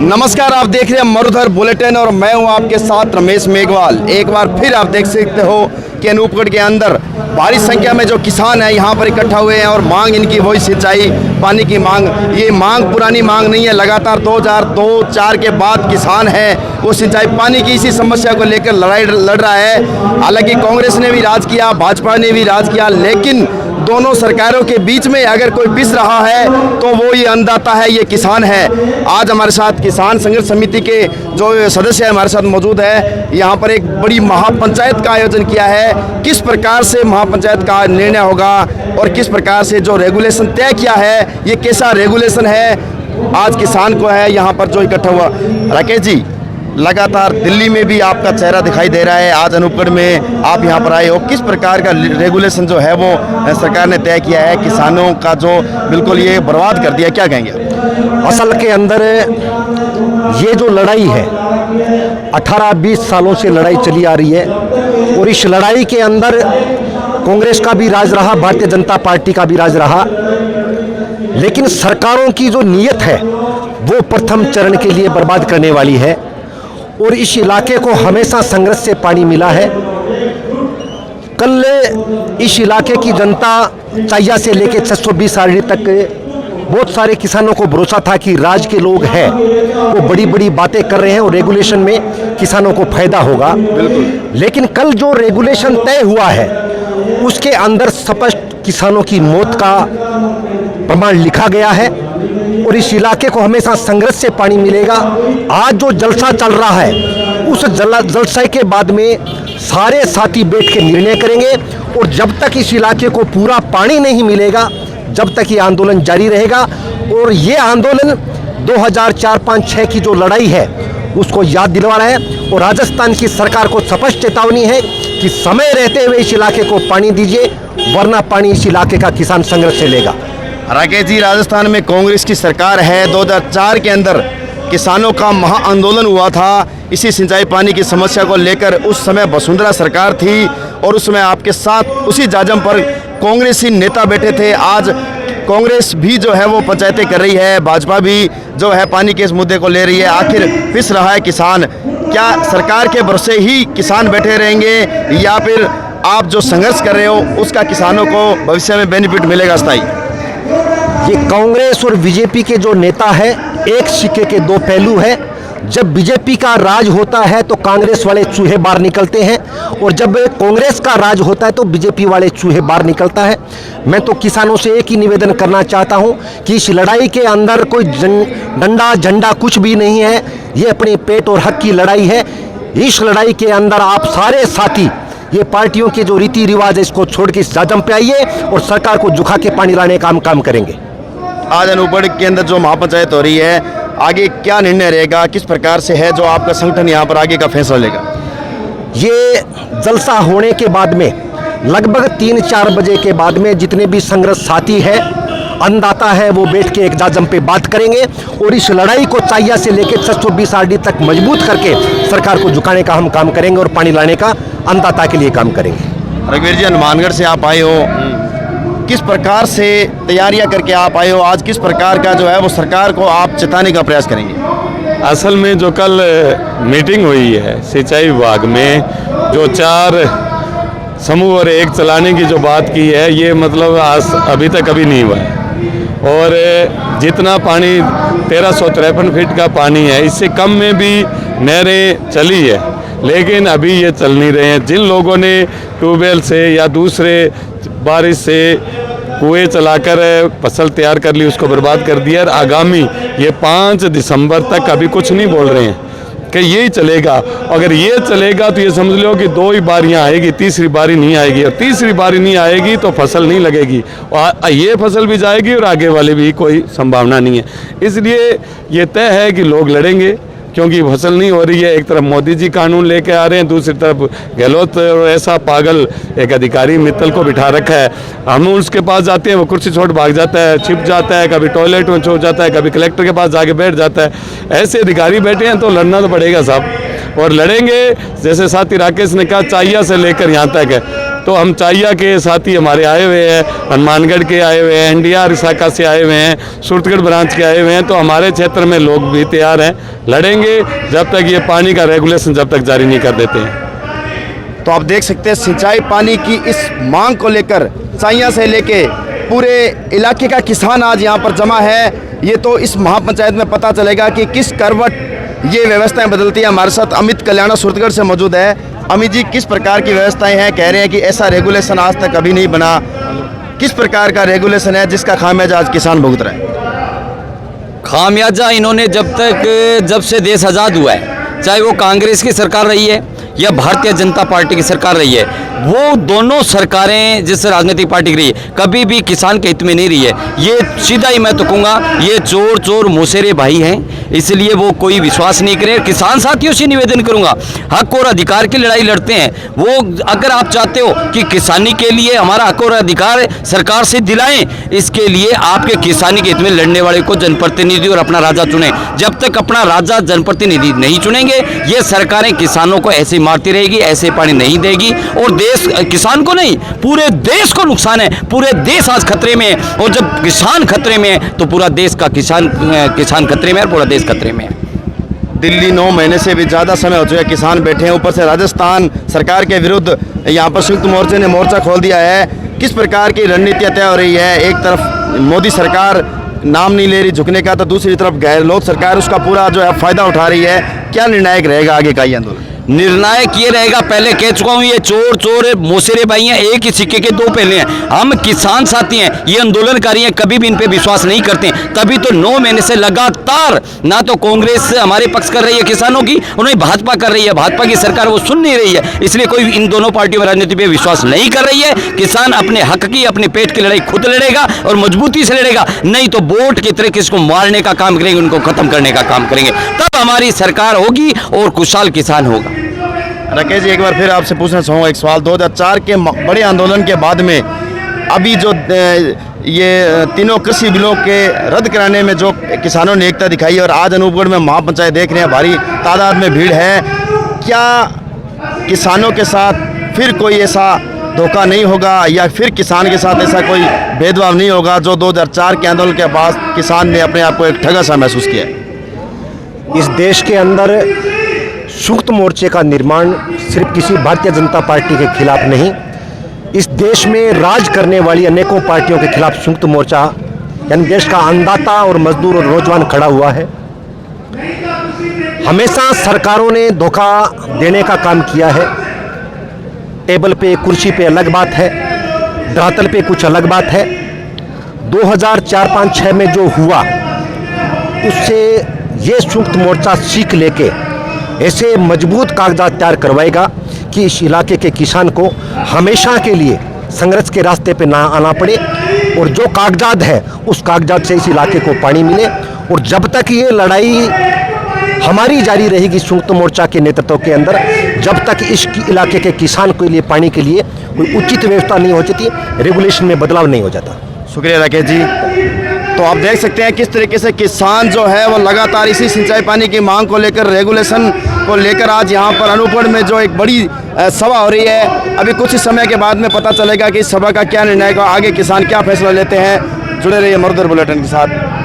नमस्कार, आप देख रहे हैं मरुधर बुलेटिन और मैं हूं आपके साथ रमेश मेघवाल। एक बार फिर आप देख सकते हो कि अनूपगढ़ के अंदर भारी संख्या में जो किसान हैं यहां पर इकट्ठा हुए हैं और मांग इनकी वही सिंचाई पानी की मांग। ये मांग पुरानी मांग नहीं है, लगातार 2002-04 के बाद किसान है वो सिंचाई पानी की इसी समस्या को लेकर लड़ाई लड़ रहा है। हालांकि कांग्रेस ने भी राज किया, भाजपा ने भी राज किया, लेकिन दोनों सरकारों के बीच में अगर कोई पिस रहा है तो वो ये अन्नदाता है, ये किसान है। आज हमारे साथ किसान संघर्ष समिति के जो सदस्य हमारे साथ मौजूद है। यहाँ पर एक बड़ी महापंचायत का आयोजन किया है। किस प्रकार से महापंचायत का निर्णय होगा और किस प्रकार से जो रेगुलेशन तय किया है, ये कैसा रेगुलेशन है, आज किसान को है यहाँ पर जो इकट्ठा हुआ। राकेश जी, लगातार दिल्ली में भी आपका चेहरा दिखाई दे रहा है, आज अनूपगढ़ में आप यहाँ पर आए हो। किस प्रकार का रेगुलेशन जो है वो सरकार ने तय किया है, किसानों का जो बिल्कुल ये बर्बाद कर दिया, क्या कहेंगे? असल के अंदर ये जो लड़ाई है 18-20 सालों से लड़ाई चली आ रही है और इस लड़ाई के अंदर कांग्रेस का भी राज रहा, भारतीय जनता पार्टी का भी राज रहा, लेकिन सरकारों की जो नीयत है वो प्रथम चरण के लिए बर्बाद करने वाली है। और इस इलाके को हमेशा संघर्ष से पानी मिला है। कल इस इलाके की जनता चाहिया से लेकर 620 आरडी तक बहुत सारे किसानों को भरोसा था कि राज्य के लोग हैं वो बड़ी बड़ी बातें कर रहे हैं और रेगुलेशन में किसानों को फायदा होगा। लेकिन कल जो रेगुलेशन तय हुआ है उसके अंदर स्पष्ट किसानों की मौत का प्रमाण लिखा गया है और इस इलाके को हमेशा संघर्ष से पानी मिलेगा। आज जो जलसा चल रहा है उस जलसे के बाद में सारे साथी बैठ के निर्णय करेंगे और जब तक इस इलाके को पूरा पानी नहीं मिलेगा जब तक ये आंदोलन जारी रहेगा। और ये आंदोलन 2004-5-6 की जो लड़ाई है उसको याद दिलवा रहा है और राजस्थान की सरकार को स्पष्ट चेतावनी है कि समय रहते हुए इस इलाके को पानी दीजिए, वरना पानी इस इलाके का किसान संघर्ष से लेगा। राकेश जी, राजस्थान में कांग्रेस की सरकार है। 2004 के अंदर किसानों का महा आंदोलन हुआ था इसी सिंचाई पानी की समस्या को लेकर। उस समय वसुंधरा सरकार थी और उस समय आपके साथ उसी जाजम पर कांग्रेसी नेता बैठे थे। आज कांग्रेस भी जो है वो पंचायतें कर रही है, भाजपा भी जो है पानी के इस मुद्दे को ले रही है। आखिर पिस रहा है किसान, क्या सरकार के भरोसे ही किसान बैठे रहेंगे या फिर आप जो संघर्ष कर रहे हो उसका किसानों को भविष्य में बेनिफिट मिलेगा स्थायी? ये कांग्रेस और बीजेपी के जो नेता है एक सिक्के के दो पहलू है। जब बीजेपी का राज होता है तो कांग्रेस वाले चूहे बाहर निकलते हैं और जब कांग्रेस का राज होता है तो बीजेपी वाले चूहे बाहर निकलता है। मैं तो किसानों से एक ही निवेदन करना चाहता हूं कि इस लड़ाई के अंदर कोई डंडा झंडा कुछ भी नहीं है, ये अपने पेट और हक की लड़ाई है। इस लड़ाई के अंदर आप सारे साथी ये पार्टियों के जो रीति रिवाज है इसको छोड़ के इस जाजम पे आइए और सरकार को झुका के पानी लाने का हम काम करेंगे। आज अनूपगढ़ के अंदर जो महापंचायत हो रही है, आगे क्या निर्णय रहेगा, किस प्रकार से है जो आपका संगठन यहाँ पर आगे का फैसला लेगा? ये जलसा होने के बाद में लगभग 3-4 बजे के बाद में जितने भी संघर्ष साथी है, अन्नदाता है, वो बैठ के एक जाजम पे बात करेंगे और इस लड़ाई को चाहिया से लेकर 620 आरडी तक मजबूत करके सरकार को झुकाने का हम काम करेंगे और पानी लाने का अन्नदाता के लिए काम करेंगे। रघुवीर जी, हनुमानगढ़ से आप आए हो, किस प्रकार से तैयारियां करके आप आए हो? आज किस प्रकार का जो है वो सरकार को आप चेताने का प्रयास करेंगे? असल में जो कल मीटिंग हुई है सिंचाई विभाग में, जो 4 समूह और एक चलाने की जो बात की है, ये मतलब आज अभी तक कभी नहीं हुआ है। और जितना पानी 1353 फीट का पानी है, इससे कम में भी नहरें चली है, लेकिन अभी ये चल नहीं रहे हैं। जिन लोगों ने ट्यूबवेल से या दूसरे बारिश से कुएं चलाकर फसल तैयार कर ली, उसको बर्बाद कर दिया। और आगामी ये 5 दिसंबर तक अभी कुछ नहीं बोल रहे हैं कि यही चलेगा। अगर ये चलेगा तो ये समझ लो कि 2 ही बारियां आएगी, तीसरी बारी नहीं आएगी, और तीसरी बारी नहीं आएगी तो फसल नहीं लगेगी और ये फसल भी जाएगी और आगे वाले भी कोई संभावना नहीं है। इसलिए ये तय है कि लोग लड़ेंगे क्योंकि फसल नहीं हो रही है। एक तरफ मोदी जी कानून लेके आ रहे हैं, दूसरी तरफ गहलोत और ऐसा पागल एक अधिकारी मित्तल को बिठा रखा है। हम उसके पास जाते हैं, वो कुर्सी छोड़ भाग जाता है, छिप जाता है, कभी टॉयलेट में छुप जाता है, कभी कलेक्टर के पास जाके बैठ जाता है। ऐसे अधिकारी बैठे हैं तो लड़ना तो पड़ेगा साहब, और लड़ेंगे। जैसे साथी राकेश ने कहा, चाहिया से लेकर यहाँ तक है। तो हम चाहिया के साथी हमारे आए हुए हैं, हनुमानगढ़ के आए हुए हैं, NDR शाखा से आए हुए हैं, सूरतगढ़ ब्रांच के आए हुए हैं। तो हमारे क्षेत्र में लोग भी तैयार हैं, लड़ेंगे जब तक ये पानी का रेगुलेशन जब तक जारी नहीं कर देते हैं। तो आप देख सकते हैं सिंचाई पानी की इस मांग को लेकर चाहिया से लेके पूरे इलाके का किसान आज यहाँ पर जमा है। ये तो इस महापंचायत में पता चलेगा कि किस करवट ये व्यवस्थाएं बदलती हैं। हमारे साथ अमित कल्याणा सूरतगढ़ से मौजूद है। अमित जी, किस प्रकार की व्यवस्थाएं हैं? कह रहे हैं कि ऐसा रेगुलेशन आज तक कभी नहीं बना। किस प्रकार का रेगुलेशन है जिसका खामियाजा आज किसान भुगत रहे हैं? खामियाजा इन्होंने जब से देश आज़ाद हुआ है, चाहे वो कांग्रेस की सरकार रही है या भारतीय जनता पार्टी की सरकार रही है, वो दोनों सरकारें जिस राजनीतिक पार्टी की रही है, कभी भी किसान के हित में नहीं रही है। ये सीधा ही मैं तो कहूँगा, ये चोर मोसेरे भाई हैं, इसलिए वो कोई विश्वास नहीं करे। किसान साथियों से निवेदन करूँगा, हक और अधिकार की लड़ाई लड़ते हैं वो। अगर आप चाहते हो कि किसानी के लिए हमारा हक और अधिकार सरकार से दिलाएं, इसके लिए आपके किसानी के हित में लड़ने वाले को जनप्रतिनिधि और अपना राजा चुने। जब तक अपना राजा जनप्रतिनिधि नहीं चुनेंगे, ये सरकारें किसानों को ऐसे मारती रहेगी, ऐसे पानी नहीं देगी। और देश, किसान को नहीं, पूरे देश को नुकसान है। पूरे देश आज खतरे में है, और जब किसान खतरे में है तो पूरा देश का किसान खतरे में है, पूरा देश खतरे में है। दिल्ली 9 महीने से भी ज़्यादा समय हो चुका है, किसान बैठे हैं। ऊपर से राजस्थान सरकार के विरुद्ध यहाँ पर संयुक्त मोर्चे ने मोर्चा खोल दिया है। किस प्रकार की रणनीतियाँ तय हो रही है? एक तरफ मोदी सरकार नाम नहीं ले रही झुकने का, तो दूसरी तरफ गैरलोक सरकार उसका पूरा जो है फ़ायदा उठा रही है। क्या निर्णायक रहेगा आगे का ये आंदोलन? निर्णायक ये रहेगा, पहले कह चुका हूँ, ये चोर मोसेरे भाई हैं, एक ही सिक्के के दो पहले हैं। हम किसान साथी हैं, ये आंदोलनकारी हैं, कभी भी इन पे विश्वास नहीं करते। तभी तो 9 महीने से लगातार ना तो कांग्रेस हमारे पक्ष कर रही है किसानों की, और नहीं भाजपा कर रही है। भाजपा की सरकार वो सुन नहीं रही है, इसलिए कोई इन दोनों पार्टियों में राजनीति पे विश्वास नहीं कर रही है। किसान अपने हक की, अपने पेट की लड़ाई खुद लड़ेगा और मजबूती से लड़ेगा, नहीं तो वोट की तरह किसको मारने का काम करेंगे, उनको खत्म करने का काम करेंगे। तब हमारी सरकार होगी और खुशहाल किसान होगा। राकेश जी, एक बार फिर आपसे पूछना चाहूँगा एक सवाल। 2004 के बड़े आंदोलन के बाद में अभी जो ये तीनों कृषि बिलों के रद्द कराने में जो किसानों ने एकता दिखाई, और आज अनूपगढ़ में महापंचायत देख रहे हैं, भारी तादाद में भीड़ है, क्या किसानों के साथ फिर कोई ऐसा धोखा नहीं होगा, या फिर किसान के साथ ऐसा कोई भेदभाव नहीं होगा जो 2004 के आंदोलन के बाद किसान ने अपने आप को एक ठगा सा महसूस किया? इस देश के अंदर संयुक्त मोर्चे का निर्माण सिर्फ किसी भारतीय जनता पार्टी के खिलाफ नहीं, इस देश में राज करने वाली अनेकों पार्टियों के खिलाफ संयुक्त मोर्चा यानी देश का अन्नदाता और मजदूर और नौजवान खड़ा हुआ है। हमेशा सरकारों ने धोखा देने का काम किया है। टेबल पे, कुर्सी पे अलग बात है, धरातल पे कुछ अलग बात है। 2004, 5, 6 में जो हुआ, उससे ये संयुक्त मोर्चा सीख लेके ऐसे मजबूत कागजात तैयार करवाएगा कि इस इलाके के किसान को हमेशा के लिए संघर्ष के रास्ते पे ना आना पड़े, और जो कागजात है उस कागजात से इस इलाके को पानी मिले। और जब तक ये लड़ाई हमारी जारी रहेगी संयुक्त मोर्चा के नेतृत्व के अंदर, जब तक इस इलाके के किसान के लिए पानी के लिए कोई उचित व्यवस्था नहीं हो जाती, रेगुलेशन में बदलाव नहीं हो जाता। शुक्रिया राकेश जी। तो आप देख सकते हैं किस तरीके से किसान जो है वो लगातार इसी सिंचाई पानी की मांग को लेकर, रेगुलेशन को लेकर आज यहाँ पर अनूपगढ़ में जो एक बड़ी सभा हो रही है। अभी कुछ ही समय के बाद में पता चलेगा कि इस सभा का क्या निर्णय, आगे किसान क्या फैसला लेते हैं। जुड़े रहिए मरुधर बुलेटिन के साथ।